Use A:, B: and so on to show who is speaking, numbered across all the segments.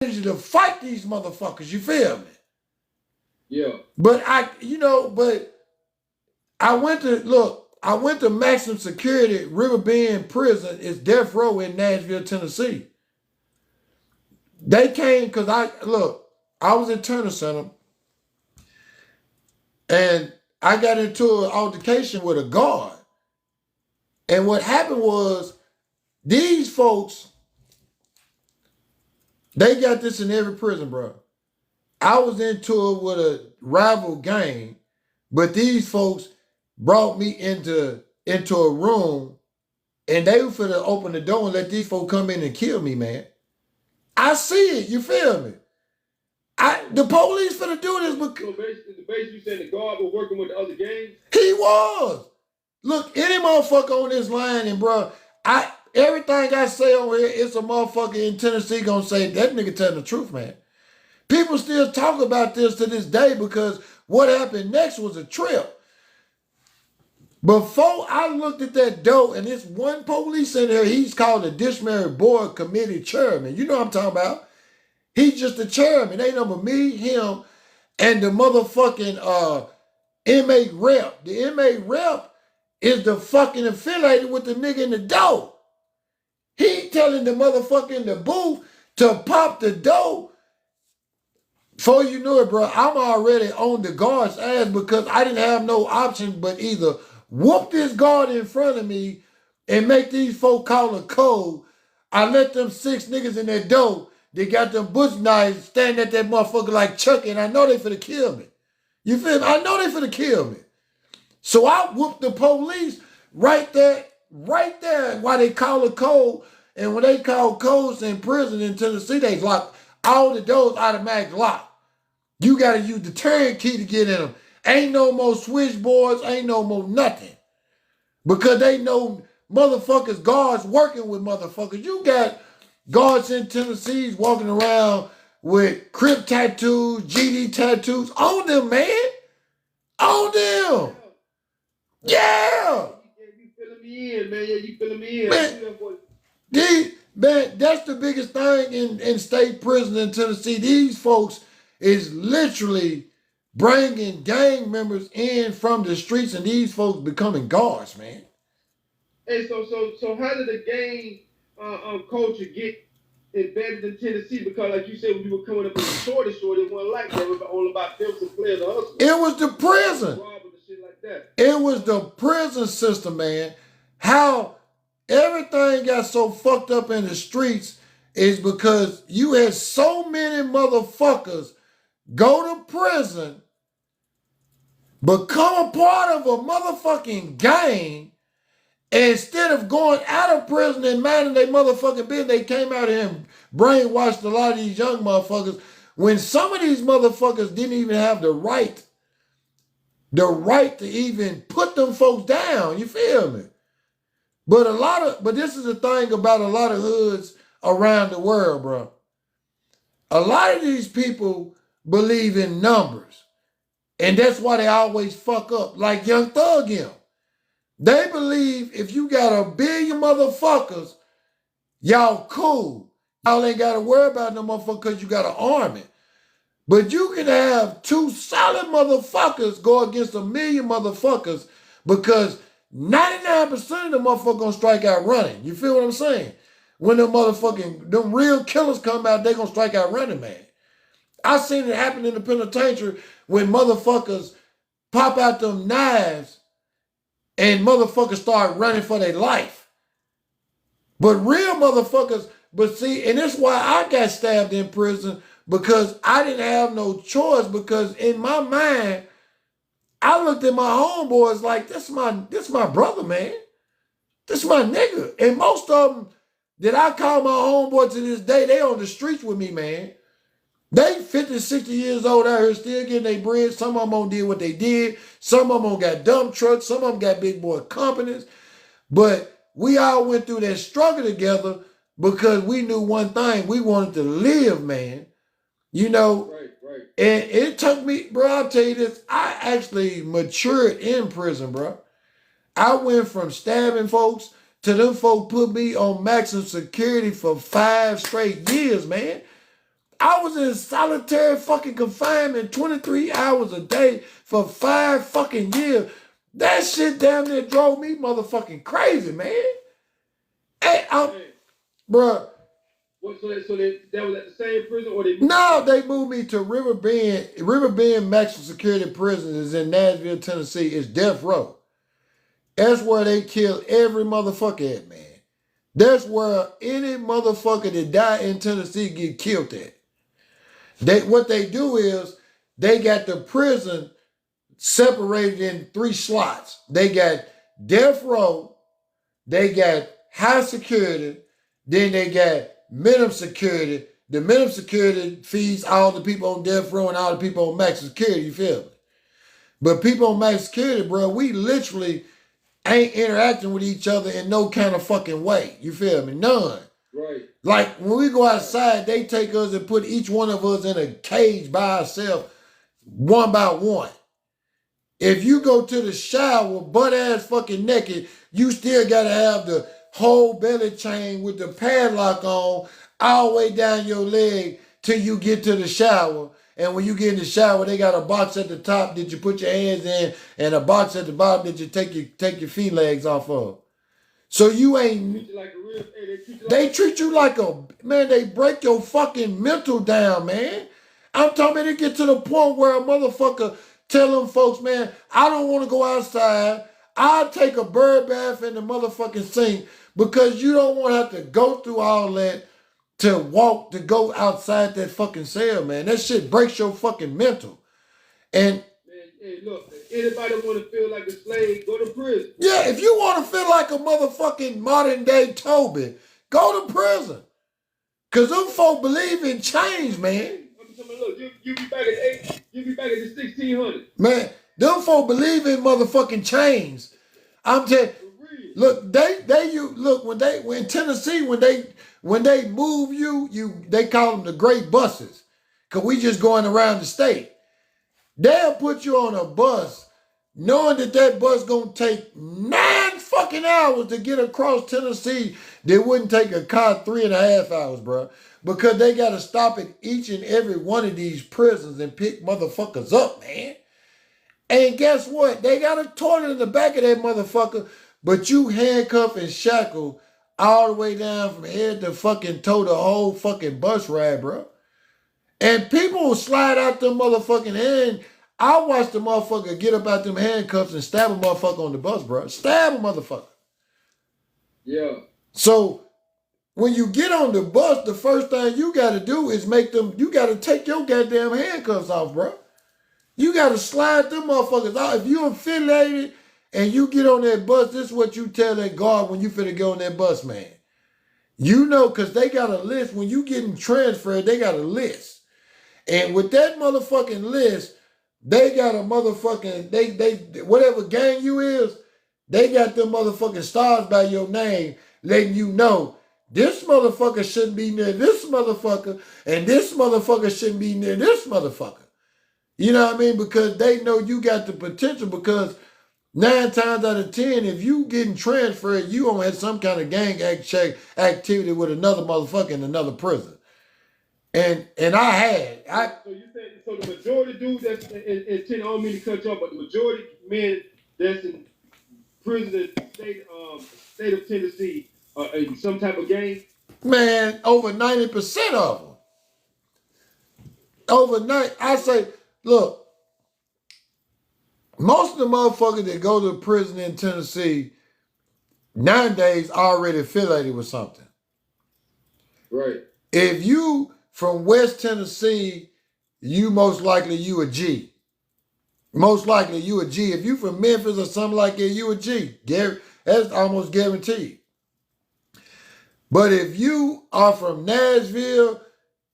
A: energy to fight these motherfuckers. You feel me?
B: Yeah.
A: But I went to maximum security River Bend Prison. It's death row in Nashville, Tennessee. They came because I was in Turner Center and I got into an altercation with a guard. And what happened was these folks, they got this in every prison, bro. I was into it with a rival gang, but these folks brought me into a room and they were finna open the door and let these folks come in and kill me, man. I see it, you feel me? The police finna do this because
B: So basically you saying the guard was working with the other gangs?
A: he was. Look, any motherfucker on this line, and bro, everything I say on here, it's a motherfucker in Tennessee gonna say that nigga telling the truth, man. People still talk about this to this day because what happened next was a trip. Before I looked at that door, and this one police in there, he's called the Disciplinary Board Committee Chairman. You know what I'm talking about? He's just the chairman. Ain't number me, him, and the motherfucking inmate rep. The inmate rep is the fucking affiliated with the nigga in the door. He telling the motherfucker in the booth to pop the door. Before you know it, bro, I'm already on the guard's ass because I didn't have no option but either whoop this guard in front of me and make these folk call a code. I let them 6 niggas in that door. They got them bush knives standing at that motherfucker like Chucky, and I know they finna kill me. You feel me? I know they finna kill me. So I whooped the police right there while they call a code. And when they call codes in prison in Tennessee, they lock all the doors automatic lock. You got to use the turnkey to get in them. Ain't no more switchboards, ain't no more nothing. Because they know motherfuckers, guards working with motherfuckers. You got guards in Tennessee walking around with Crip tattoos, GD tattoos on them, man. On them. Yeah.
B: You filling me in, man. Yeah, you filling me in.
A: Man, that's the biggest thing in state prison in Tennessee. These folks is literally bringing gang members in from the streets, and these folks becoming guards, man.
B: Hey, so how did the gang culture get embedded in Tennessee? Because like you said, when you were coming up in the shorty, it wasn't like that. It was all about pimps and players and hustlers.
A: It was the prison.
B: Shit like that.
A: It was the prison system, man. How everything got so fucked up in the streets is because you had so many motherfuckers go to prison, become a part of a motherfucking gang, and instead of going out of prison and minding their motherfucking business, they came out here and brainwashed a lot of these young motherfuckers when some of these motherfuckers didn't even have the right to even put them folks down. You feel me? But this is the thing about a lot of hoods around the world, bro. A lot of these people believe in numbers. And that's why they always fuck up. Like Young Thug him. They believe if you got 1 billion motherfuckers, y'all cool. Y'all ain't got to worry about no motherfucker because you got an army. But you can have 2 solid motherfuckers go against 1 million motherfuckers because 99% of the motherfuckers gonna strike out running. You feel what I'm saying? When them real killers come out, they gonna strike out running, man. I seen it happen in the penitentiary when motherfuckers pop out them knives and motherfuckers start running for their life. But real motherfuckers, and that's why I got stabbed in prison because I didn't have no choice because in my mind, I looked at my homeboys like, this my brother, man. This my nigga. And most of them that I call my homeboy to this day, they on the streets with me, man. They 50, 60 years old out here still getting their bread. Some of them did what they did. Some of them got dump trucks. Some of them got big boy companies. But we all went through that struggle together because we knew one thing. We wanted to live, man. You know,
B: right.
A: And it took me, bro, I'll tell you this, I actually matured in prison, bro. I went from stabbing folks to them folk put me on maximum security for 5 straight years, man. I was in solitary fucking confinement 23 hours a day for 5 fucking years. That shit damn near drove me motherfucking crazy, man. Hey, bruh.
B: What, so that was at the same prison, or they moved?
A: No, they moved me to River Bend. River Bend Maximum Security Prison is in Nashville, Tennessee. It's death row. That's where they kill every motherfucker at, man. That's where any motherfucker that die in Tennessee get killed at. What they do is they got the prison separated in 3 slots. They got death row, they got high security, then they got minimum security. The minimum security feeds all the people on death row and all the people on max security, you feel me? But people on max security, bro, we literally ain't interacting with each other in no kind of fucking way. You feel me? None.
B: Right.
A: Like when we go outside, they take us and put each one of us in a cage by ourselves, one by one. If you go to the shower butt ass fucking naked, you still gotta have the whole belly chain with the padlock on all the way down your leg till you get to the shower. And when you get in the shower, they got a box at the top that you put your hands in and a box at the bottom that you take your feet legs off of. So you ain't... They treat you like a... Man, they break your fucking mental down, man. I'm talking about it get to the point where a motherfucker tell them folks, man, I don't want to go outside. I'll take a bird bath in the motherfucking sink because you don't want to have to go through all that to go outside that fucking cell, man. That shit breaks your fucking mental. And
B: man, hey, look, anybody want to feel like a slave, go to prison.
A: Yeah, if you want to feel like a motherfucking modern day Toby, go to prison. Cause them folk believe in change, man.
B: I'm talking, look, you be back at you be back at the 1600.
A: Man, them folk believe in motherfucking change. I'm telling. Look, when Tennessee, when they move they call them the great buses. Cause we just going around the state. They'll put you on a bus knowing that bus gonna take 9 fucking hours to get across Tennessee. That wouldn't take a car 3.5 hours, bro. Because they gotta stop at each and every one of these prisons and pick motherfuckers up, man. And guess what? They got a toilet in the back of that motherfucker, but you handcuffed and shackled all the way down from head to fucking toe the whole fucking bus ride, bro. And people will slide out them motherfucking hand. I watched the motherfucker get up out them handcuffs and stab a motherfucker on the bus, bro. Stab a motherfucker.
B: Yeah.
A: So when you get on the bus, the first thing you got to do is you got to take your goddamn handcuffs off, bro. You got to slide them motherfuckers out. If you affiliated and you get on that bus, this is what you tell that guard when you finna go on that bus, man. You know, because they got a list. When you getting transferred, they got a list. And with that motherfucking list, they got a motherfucking, they whatever gang you is, they got them motherfucking stars by your name letting you know this motherfucker shouldn't be near this motherfucker and this motherfucker shouldn't be near this motherfucker. You know what I mean? Because they know you got the potential because 9 times out of 10, if you getting transferred, you gonna have some kind of gang activity with another motherfucker in another prison. And
B: So you said so the majority dudes that's in Tennessee, I don't mean to cut you off, but the majority men that's in prison in the state of Tennessee are in some type of gang?
A: Man, over 90% of them. Overnight, I say, look, most of the motherfuckers that go to prison in Tennessee nowadays already affiliated with something.
B: Right.
A: If you from West Tennessee, most likely you a G. Most likely you a G. If you from Memphis or something like that, you a G. That's almost guaranteed. But if you are from Nashville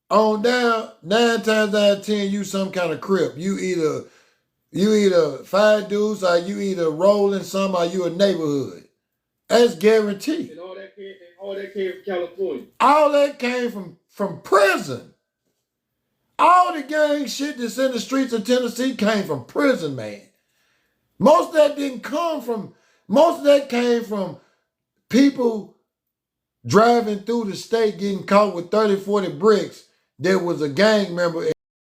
A: on down, 9 times out of 10, you some kind of crip. You either five dudes or you either rolling some or you a neighborhood. That's guaranteed.
B: And all that came from California.
A: All that came from prison. All the gang shit that's in the streets of Tennessee came from prison, man. Most of that came from people driving through the state getting caught with 30, 40 bricks there was a gang member